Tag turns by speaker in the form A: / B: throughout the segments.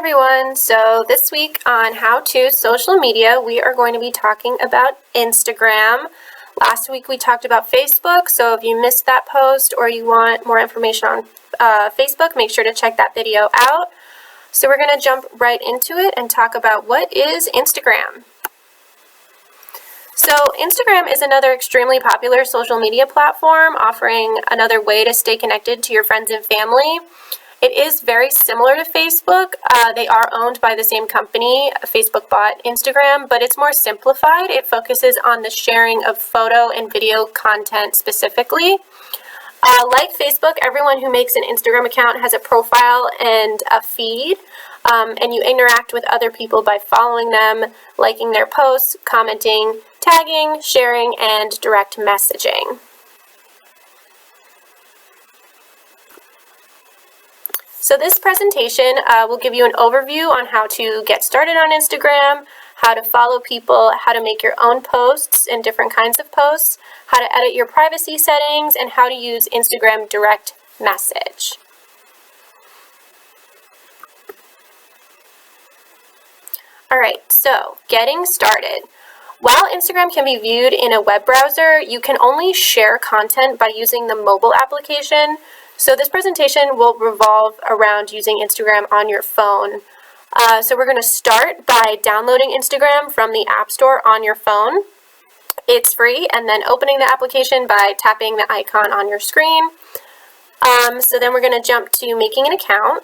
A: everyone. So this week on How To Social Media, we are going to be talking about Instagram. Last week we talked about Facebook, so if you missed that post or you want more information on Facebook, make sure to check that video out. So we're going to jump right into it and talk about what is Instagram. So Instagram is another extremely popular social media platform, offering another way to stay connected to your friends and family. It is very similar to Facebook. They are owned by the same company. Facebook bought Instagram, but it's more simplified. It focuses on the sharing of photo and video content specifically. Like Facebook, everyone who makes an Instagram account has a profile and a feed, and you interact with other people by following them, liking their posts, commenting, tagging, sharing, and direct messaging. So this presentation will give you an overview on how to get started on Instagram, how to follow people, how to make your own posts and different kinds of posts, how to edit your privacy settings, and how to use Instagram direct message. Alright, so getting started. While Instagram can be viewed in a web browser, you can only share content by using the mobile application. So this presentation will revolve around using Instagram on your phone. So we're going to start by downloading Instagram from the App Store on your phone. It's free, and then opening the application by tapping the icon on your screen. So then we're going to jump to making an account.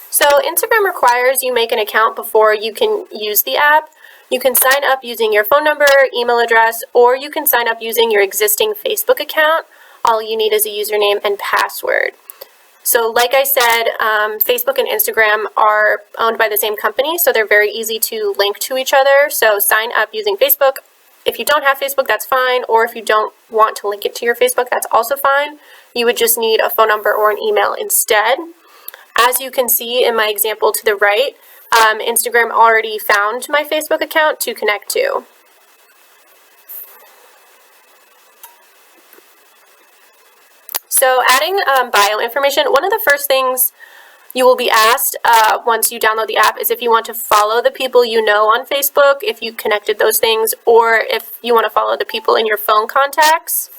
A: So Instagram requires you make an account before you can use the app. You can sign up using your phone number, email address, or you can sign up using your existing Facebook account. All you need is a username and password. So like I said, Facebook and Instagram are owned by the same company, so they're very easy to link to each other. So sign up using Facebook. If you don't have Facebook, that's fine, or if you don't want to link it to your Facebook, that's also fine. You would just need a phone number or an email instead. As you can see in my example to the right, Instagram already found my Facebook account to connect to. So adding bio information, one of the first things you will be asked once you download the app is if you want to follow the people you know on Facebook, if you connected those things, or if you want to follow the people in your phone contacts.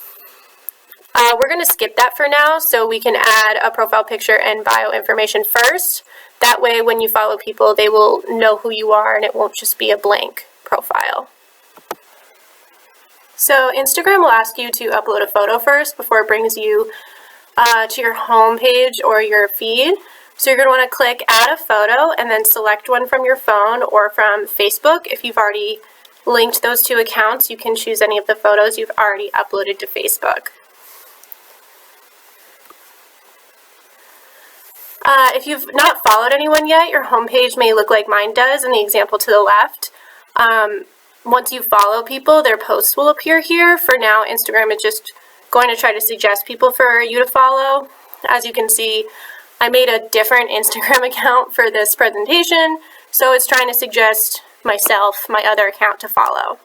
A: We're going to skip that for now, so we can add a profile picture and bio information first. That way, when you follow people, they will know who you are and it won't just be a blank profile. So Instagram will ask you to upload a photo first before it brings you to your home page or your feed. So you're going to want to click add a photo and then select one from your phone or from Facebook. If you've already linked those two accounts, you can choose any of the photos you've already uploaded to Facebook. If you've not followed anyone yet, your home page may look like mine does in the example to the left. Once you follow people, their posts will appear here. For now, Instagram is just going to try to suggest people for you to follow. As you can see, I made a different Instagram account for this presentation, so it's trying to suggest myself, my other account to follow.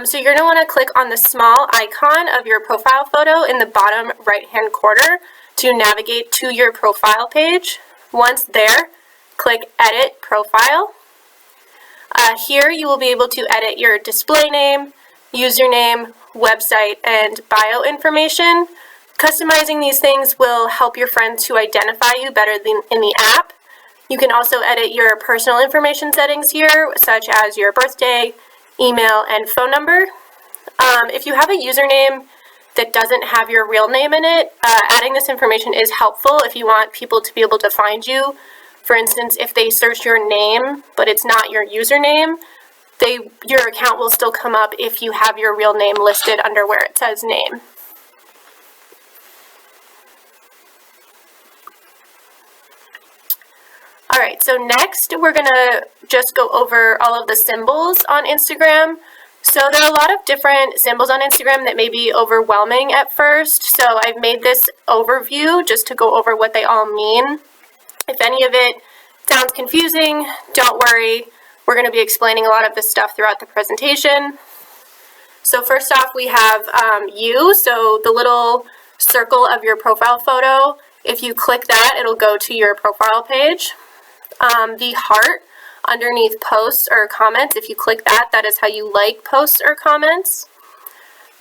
A: So you're going to want to click on the small icon of your profile photo in the bottom right-hand corner to navigate to your profile page. Once there, click Edit Profile. Here you will be able to edit your display name, username, website, and bio information. Customizing these things will help your friends to identify you better than in the app. You can also edit your personal information settings here, such as your birthday, email, and phone number. If you have a username that doesn't have your real name in it, adding this information is helpful if you want people to be able to find you. For instance, if they search your name, but it's not your username, your account will still come up if you have your real name listed under where it says name. Alright, so next we're going to just go over all of the symbols on Instagram. So there are a lot of different symbols on Instagram that may be overwhelming at first, so I've made this overview just to go over what they all mean. If any of it sounds confusing, don't worry. We're going to be explaining a lot of this stuff throughout the presentation. So first off, we have you. So the little circle of your profile photo If you click that, it'll go to your profile page. The heart underneath posts or comments, if you click that, that is how you like posts or comments.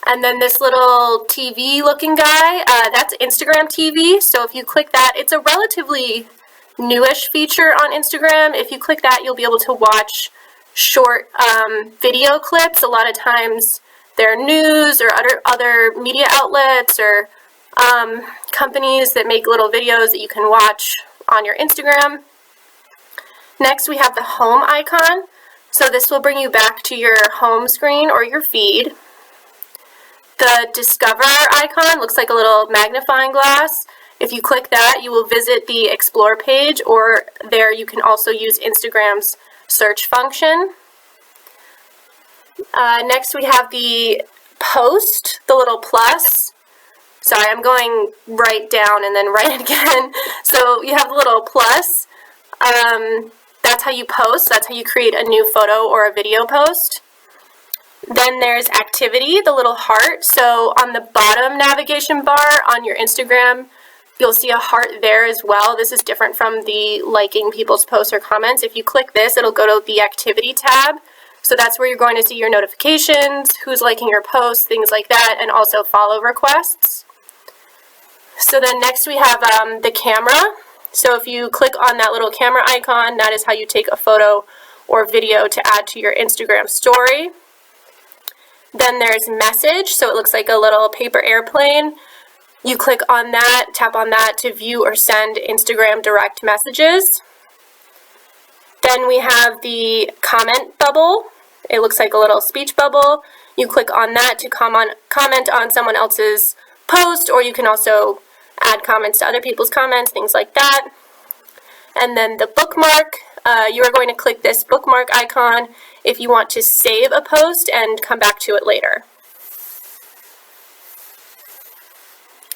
A: And then this little TV looking guy, that's Instagram TV. So if you click that, it's a relatively newish feature on Instagram. If you click that, you'll be able to watch short video clips. A lot of times they're news or other media outlets or companies that make little videos that you can watch on your Instagram. Next, we have the home icon. So this will bring you back to your home screen or your feed. The Discover icon looks like a little magnifying glass. If you click that, you will visit the Explore page, or there you can also use Instagram's search function. Next, we have the Post, the little plus. Sorry, I'm going right down and then right again. So you have the little plus. That's how you post. That's how you create a new photo or a video post. Then there's activity, the little heart. So on the bottom navigation bar on your Instagram, you'll see a heart there as well. This is different from the liking people's posts or comments. If you click this, it'll go to the activity tab. So that's where you're going to see your notifications, who's liking your posts, things like that, and also follow requests. So then next we have the camera. So if you click on that little camera icon, that is how you take a photo or video to add to your Instagram story. Then there's message, so it looks like a little paper airplane. You click on that, tap on that to view or send Instagram direct messages. Then we have the comment bubble. It looks like a little speech bubble. You click on that to comment on someone else's post, or you can also add comments to other people's comments, things like that. And then the bookmark. You are going to click this bookmark icon if you want to save a post and come back to it later.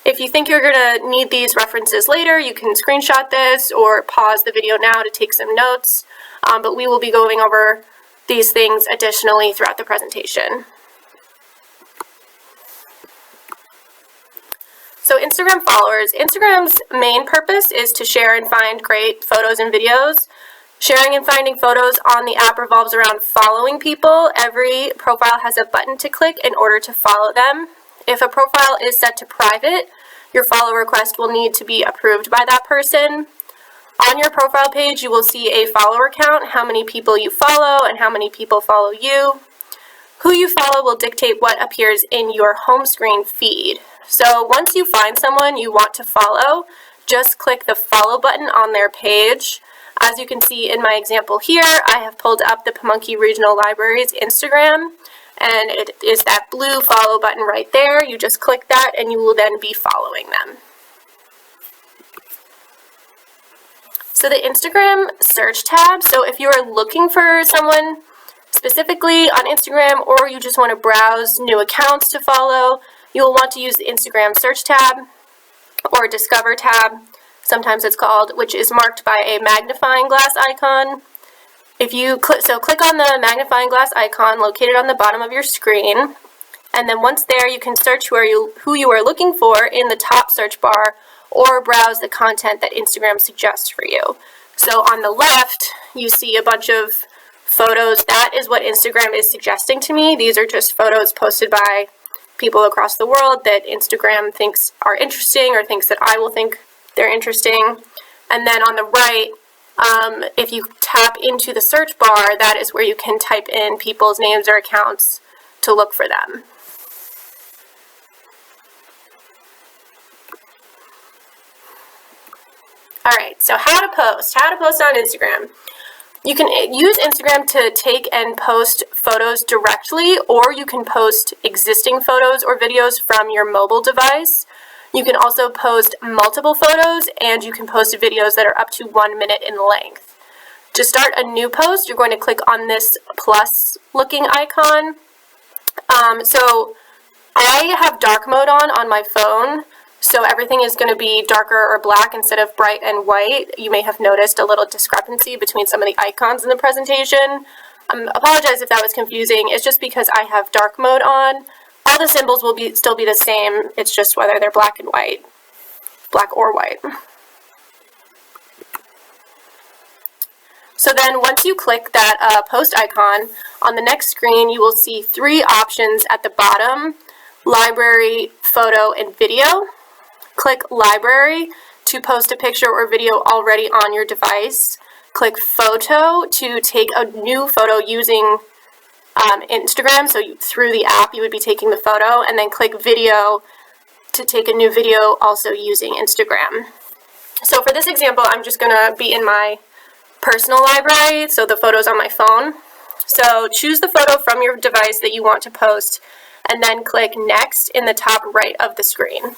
A: If you think you're going to need these references later, you can screenshot this or pause the video now to take some notes, but we will be going over these things additionally throughout the presentation. So Instagram followers. Instagram's main purpose is to share and find great photos and videos. Sharing and finding photos on the app revolves around following people. Every profile has a button to click in order to follow them. If a profile is set to private, your follow request will need to be approved by that person. On your profile page, you will see a follower count, how many people you follow and how many people follow you. Who you follow will dictate what appears in your home screen feed. So once you find someone you want to follow, just click the follow button on their page. As you can see in my example here, I have pulled up the Pamunkey Regional Library's Instagram, and it is that blue follow button right there. You just click that and you will then be following them. So the Instagram search tab, so if you are looking for someone specifically on Instagram or you just want to browse new accounts to follow, you will want to use the Instagram search tab or Discover tab, sometimes it's called, which is marked by a magnifying glass icon. If you click on the magnifying glass icon located on the bottom of your screen, and then once there you can search who you are looking for in the top search bar or browse the content that Instagram suggests for you. So on the left, you see a bunch of photos. That is what Instagram is suggesting to me. These are just photos posted by people across the world that Instagram thinks are interesting or thinks that I will think they're interesting. And then on the right, if you tap into the search bar, that is where you can type in people's names or accounts to look for them. Alright, so how to post on Instagram. You can use Instagram to take and post photos directly, or you can post existing photos or videos from your mobile device. You can also post multiple photos, and you can post videos that are up to 1 minute in length. To start a new post, you're going to click on this plus looking icon. So I have dark mode on my phone, so everything is going to be darker or black instead of bright and white. You may have noticed a little discrepancy between some of the icons in the presentation. Apologize if that was confusing. It's just because I have dark mode on. All the symbols will still be the same. It's just whether they're black and white. black or white. So then once you click that post icon, on the next screen you will see three options at the bottom: library, photo, and video. Click library to post a picture or video already on your device. Click photo to take a new photo using Instagram, so through the app you would be taking the photo, and then click video to take a new video also using Instagram. So for this example, I'm just going to be in my personal library, so the photo's on my phone. So choose the photo from your device that you want to post, and then click next in the top right of the screen.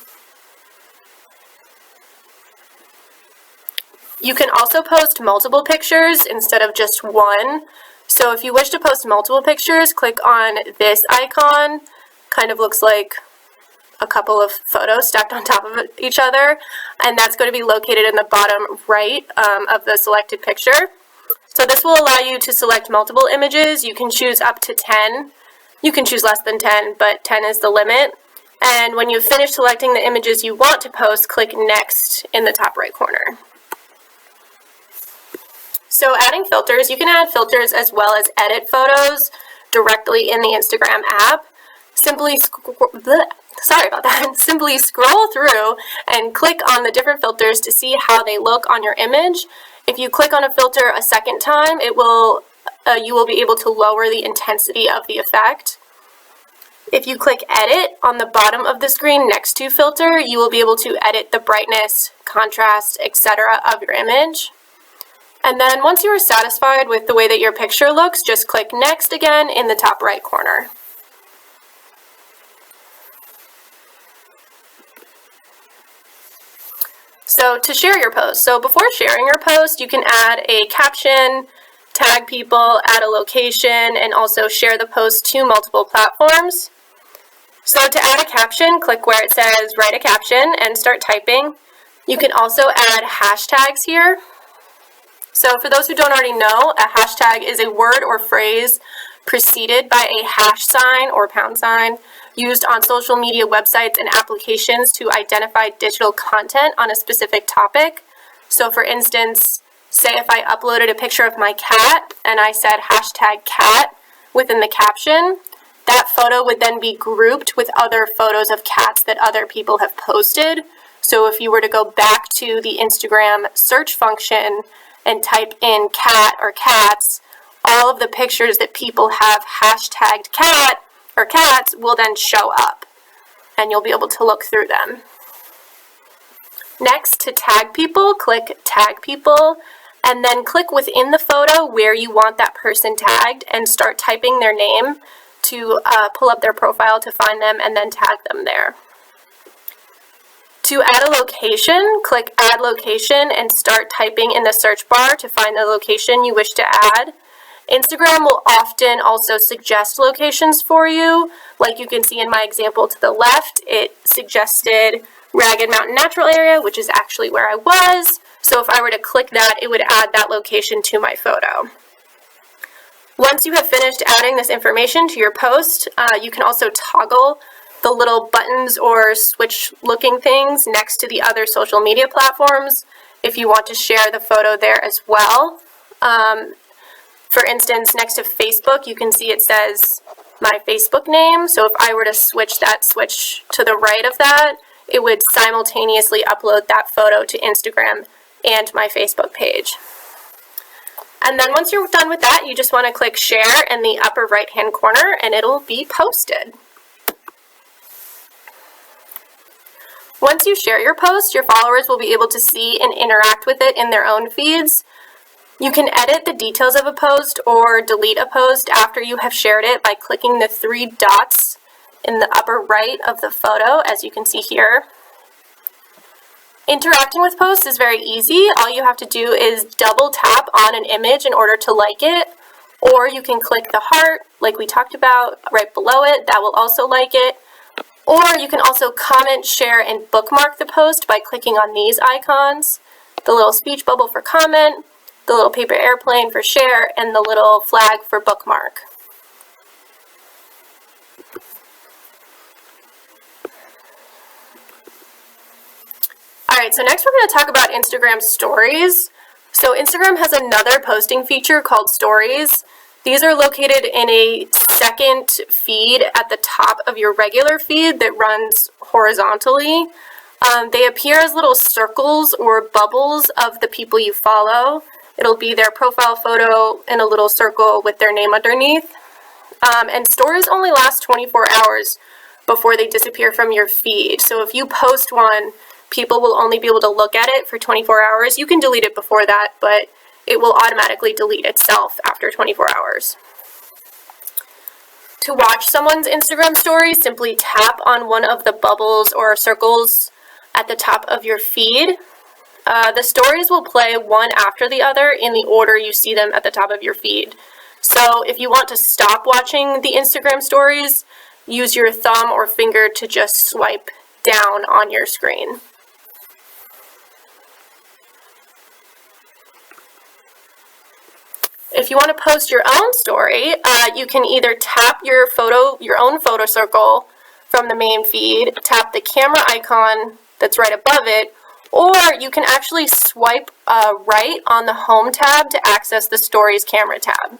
A: You can also post multiple pictures instead of just one. So if you wish to post multiple pictures, click on this icon. Kind of looks like a couple of photos stacked on top of each other, and that's going to be located in the bottom right of the selected picture. So this will allow you to select multiple images. You can choose up to 10. You can choose less than 10, but 10 is the limit. And when you've finished selecting the images you want to post, click next in the top right corner. So adding filters, you can add filters as well as edit photos directly in the Instagram app. Simply scroll through and click on the different filters to see how they look on your image. If you click on a filter a second time, you will be able to lower the intensity of the effect. If you click edit on the bottom of the screen next to filter, you will be able to edit the brightness, contrast, etc. of your image. And then once you are satisfied with the way that your picture looks, just click next again in the top right corner. So to share your post, so before sharing your post, you can add a caption, tag people, add a location, and also share the post to multiple platforms. So to add a caption, click where it says write a caption and start typing. You can also add hashtags here. So for those who don't already know, a hashtag is a word or phrase preceded by a hash sign or pound sign used on social media websites and applications to identify digital content on a specific topic. So for instance, say if I uploaded a picture of my cat and I said hashtag cat within the caption, that photo would then be grouped with other photos of cats that other people have posted. So if you were to go back to the Instagram search function and type in cat or cats, all of the pictures that people have hashtagged cat or cats will then show up, and you'll be able to look through them. Next, to tag people, click tag people, and then click within the photo where you want that person tagged and start typing their name to pull up their profile to find them and then tag them there. To add a location, click add location and start typing in the search bar to find the location you wish to add. Instagram will often also suggest locations for you. Like you can see in my example to the left, it suggested Ragged Mountain Natural Area, which is actually where I was. So if I were to click that, it would add that location to my photo. Once you have finished adding this information to your post, you can also toggle the little buttons or switch looking things next to the other social media platforms if you want to share the photo there as well. For instance, next to Facebook, you can see it says my Facebook name. So if I were to switch to the right of that, it would simultaneously upload that photo to Instagram and my Facebook page. And then once you're done with that, you just want to click share in the upper right hand corner and it'll be posted. Once you share your post, your followers will be able to see and interact with it in their own feeds. You can edit the details of a post or delete a post after you have shared it by clicking the three dots in the upper right of the photo, as you can see here. Interacting with posts is very easy. All you have to do is double tap on an image in order to like it, or you can click the heart, like we talked about, right below it. That will also like it. Or you can also comment, share, and bookmark the post by clicking on these icons, the little speech bubble for comment, the little paper airplane for share, and the little flag for bookmark. Alright, so next we're going to talk about Instagram Stories. So Instagram has another posting feature called Stories. These are located in a second feed at the top of your regular feed that runs horizontally. They appear as little circles or bubbles of the people you follow. It'll be their profile photo in a little circle with their name underneath. And stories only last 24 hours before they disappear from your feed. So if you post one, people will only be able to look at it for 24 hours. You can delete it before that, but it will automatically delete itself after 24 hours. To watch someone's Instagram story, simply tap on one of the bubbles or circles at the top of your feed. The stories will play one after the other in the order you see them at the top of your feed. So if you want to stop watching the Instagram stories, use your thumb or finger to just swipe down on your screen. If you want to post your own story, you can either tap your own photo circle from the main feed, tap the camera icon that's right above it, or you can actually swipe right on the Home tab to access the Stories camera tab.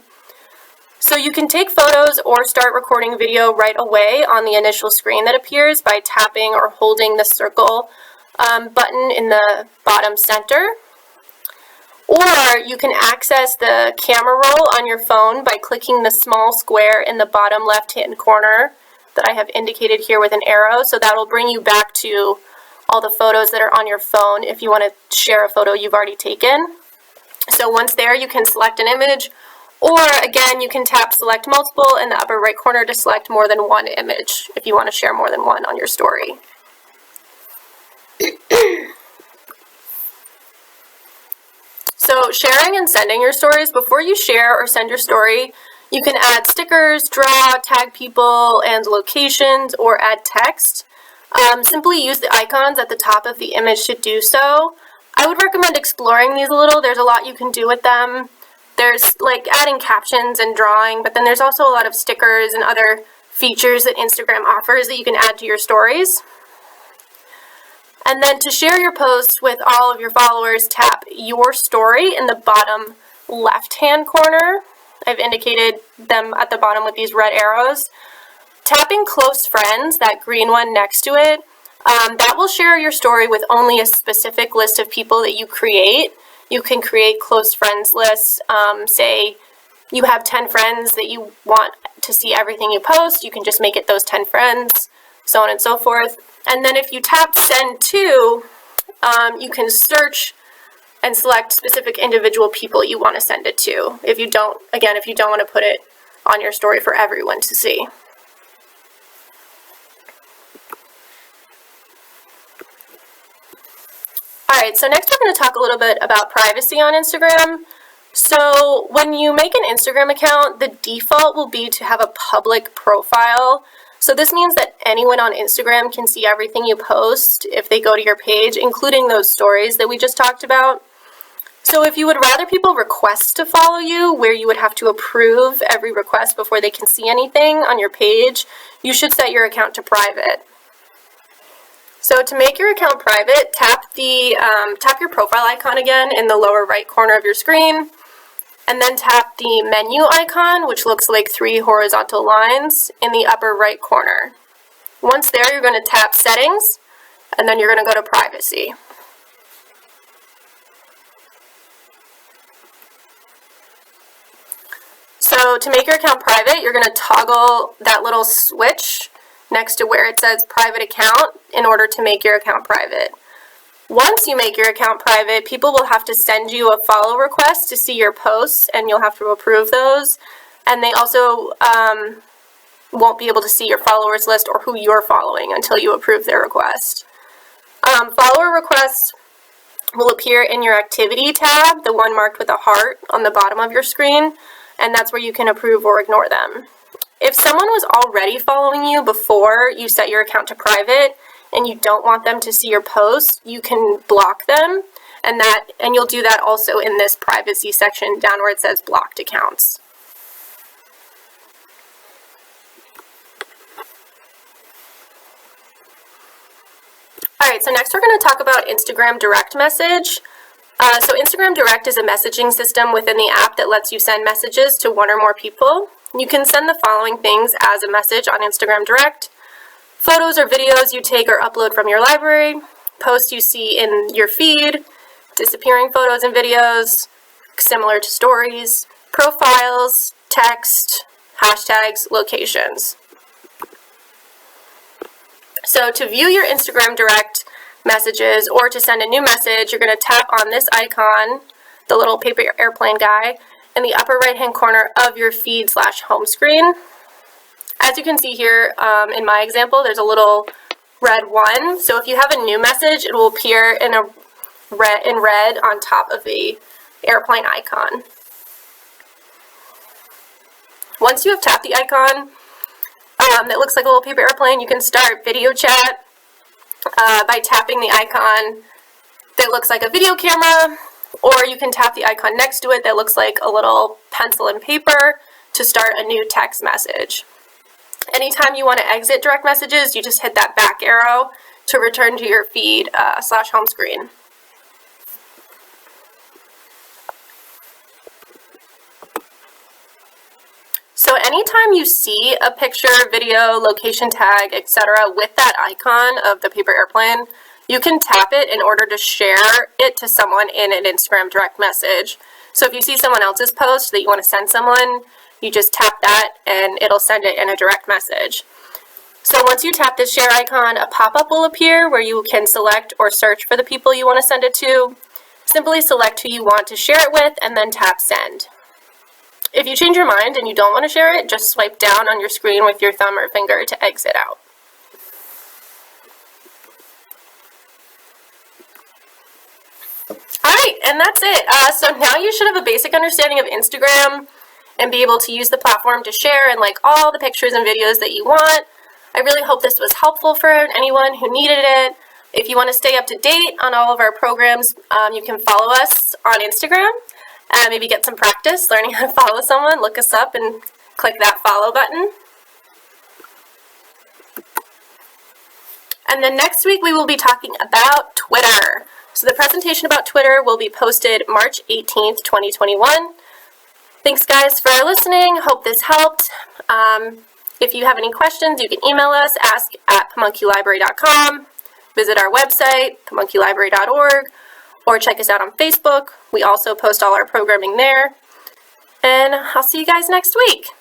A: So you can take photos or start recording video right away on the initial screen that appears by tapping or holding the circle button in the bottom center. Or you can access the camera roll on your phone by clicking the small square in the bottom left-hand corner that I have indicated here with an arrow. So that will bring you back to all the photos that are on your phone if you want to share a photo you've already taken. So once there, you can select an image, or again, you can tap Select Multiple in the upper right corner to select more than one image if you want to share more than one on your story. So sharing and sending your stories, before you share or send your story, you can add stickers, draw, tag people and locations, or add text. Simply use the icons at the top of the image to do so. I would recommend exploring these a little. There's a lot you can do with them. There's like adding captions and drawing, but then there's also a lot of stickers and other features that Instagram offers that you can add to your stories. And then to share your post with all of your followers, tap Your Story in the bottom left-hand corner. I've indicated them at the bottom with these red arrows. Tapping Close Friends, that green one next to it, that will share your story with only a specific list of people that you create. You can create close friends lists. Say you have 10 friends that you want to see everything you post, you can just make it those 10 friends, so on and so forth. And then if you tap Send To, you can search and select specific individual people you want to send it to. If you don't want to put it on your story for everyone to see. Alright, so next we're going to talk a little bit about privacy on Instagram. So when you make an Instagram account, the default will be to have a public profile. So this means that anyone on Instagram can see everything you post if they go to your page, including those stories that we just talked about. So if you would rather people request to follow you, where you would have to approve every request before they can see anything on your page, you should set your account to private. So to make your account private, tap your profile icon again in the lower right corner of your screen, and then tap the menu icon, which looks like 3 horizontal lines in the upper right corner. Once there, you're going to tap Settings, and then you're going to go to Privacy. So to make your account private, you're going to toggle that little switch next to where it says Private Account in order to make your account private. Once you make your account private, people will have to send you a follow request to see your posts, and you'll have to approve those. And they also won't be able to see your followers list or who you're following until you approve their request. Follower requests will appear in your Activity tab, the one marked with a heart on the bottom of your screen, and that's where you can approve or ignore them. If someone was already following you before you set your account to private, and you don't want them to see your posts, you can block them, and you'll do that also in this privacy section down where it says blocked accounts. Alright, so next we're going to talk about Instagram Direct Message. So Instagram Direct is a messaging system within the app that lets you send messages to one or more people. You can send the following things as a message on Instagram Direct: photos or videos you take or upload from your library, posts you see in your feed, disappearing photos and videos, similar to stories, profiles, text, hashtags, locations. So to view your Instagram Direct messages or to send a new message, you're going to tap on this icon, the little paper airplane guy, in the upper right hand corner of your feed/home screen. As you can see here in my example, there's a little red 1. So if you have a new message, it will appear in red on top of the airplane icon. Once you have tapped the icon that looks like a little paper airplane, you can start video chat by tapping the icon that looks like a video camera, or you can tap the icon next to it that looks like a little pencil and paper to start a new text message. Anytime you want to exit direct messages, you just hit that back arrow to return to your feed/home screen. So anytime you see a picture, video, location tag, etc. with that icon of the paper airplane, you can tap it in order to share it to someone in an Instagram direct message. So if you see someone else's post that you want to send someone, you just tap that and it'll send it in a direct message. So once you tap this share icon, a pop-up will appear where you can select or search for the people you want to send it to. Simply select who you want to share it with and then tap send. If you change your mind and you don't want to share it, just swipe down on your screen with your thumb or finger to exit out. Alright, and that's it. So now you should have a basic understanding of Instagram and be able to use the platform to share and like all the pictures and videos that you want. I really hope this was helpful for anyone who needed it. If you want to stay up to date on all of our programs, you can follow us on Instagram. Maybe get some practice learning how to follow someone. Look us up and click that follow button. And then next week we will be talking about Twitter. So the presentation about Twitter will be posted March 18th, 2021. Thanks guys for listening. Hope this helped. If you have any questions, you can email us, ask@pamunkeylibrary.com, visit our website, pamunkeylibrary.org, or check us out on Facebook. We also post all our programming there. And I'll see you guys next week.